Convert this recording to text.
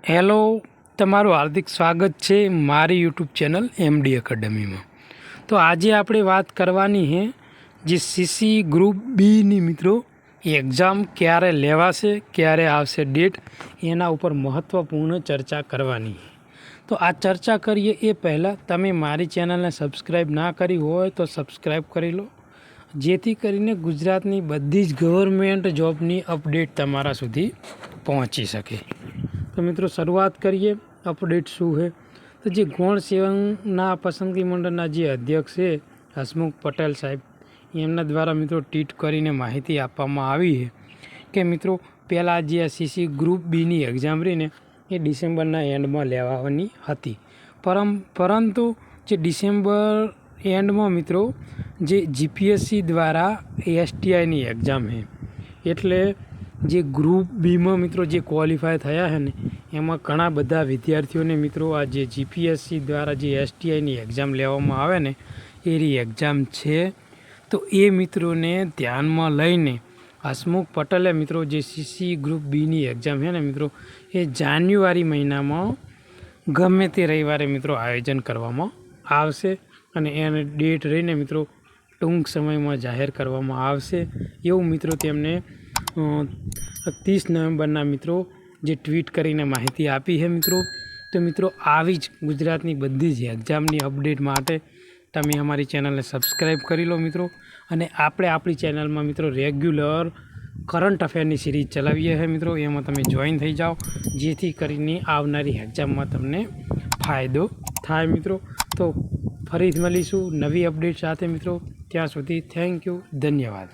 Hello, તમારું હાર્દિક સ્વાગત છે મારી યુટ્યુબ ચેનલ એમડી એકેડમીમાં। તો આજે આપણે વાત કરવાની છે જે સીસી ગ્રુપ બીની મિત્રો એક્ઝામ ક્યારે લેવાશે, ક્યારે આવશે ડેટ, એના ઉપર મહત્ત્વપૂર્ણ ચર્ચા કરવાની છે। તો આ ચર્ચા કરીએ એ પહેલાં તમે મારી ચેનલને સબસ્ક્રાઈબ ના કરી હોય તો સબસ્ક્રાઈબ કરી લો, જેથી કરીને ગુજરાતની બધી જ ગવર્મેન્ટ જોબની અપડેટ તમારા સુધી પહોંચી શકે। તો મિત્રો શરૂઆત કરીએ અપડેટ શું છે। તો જે ગૌણ સેવનના પસંદગી મંડળના જે અધ્યક્ષ છે હસમુખ પટેલ સાહેબ, એમના દ્વારા મિત્રો ટ્વીટ કરીને માહિતી આપવામાં આવી છે કે મિત્રો પહેલાં જે આ સીસી ગ્રુપ બીની એક્ઝામ રહીને એ ડિસેમ્બરના એન્ડમાં લેવાની હતી, પરંતુ જે ડિસેમ્બર એન્ડમાં મિત્રો જે જીપીએસસી દ્વારા એસટીઆઈની એક્ઝામ છે, એટલે જે ગ્રુપ બીમાં મિત્રો જે ક્વોલિફાય થયા છે ને એમાં ઘણા બધા વિદ્યાર્થીઓને મિત્રો આ જે જીપીએસસી દ્વારા જે એસટીઆઈની એક્ઝામ લેવામાં આવે ને એની એક્ઝામ છે। તો એ મિત્રોને ધ્યાનમાં લઈને હસમુખ પટેલે મિત્રો જે સીસી ગ્રુપ બીની એક્ઝામ છે ને મિત્રો એ જાન્યુઆરી મહિનામાં ગમે તે રવિવારે મિત્રો આયોજન કરવામાં આવશે અને એને ડેટ રહીને મિત્રો ટૂંક સમયમાં જાહેર કરવામાં આવશે એવું મિત્રો તેમને 30 નવેમ્બરના મિત્રો જે ટ્વીટ કરીને માહિતી આપી છે મિત્રો। તો મિત્રો આવી જ ગુજરાતની બધી જ એક્ઝામની અપડેટ માટે તમે અમારી ચેનલને સબસ્ક્રાઈબ કરી લો મિત્રો, અને આપણે આપણી ચેનલમાં મિત્રો રેગ્યુલર કરંટ અફેરની સિરીઝ ચલાવીએ છીએ મિત્રો, એમાં તમે જોઈન થઈ જાઓ જેથી કરીને આવનારી એક્ઝામમાં તમને ફાયદો થાય મિત્રો। તો ફરી મળીશું નવી અપડેટ સાથે મિત્રો, ત્યાં સુધી થેન્ક યુ, ધન્યવાદ।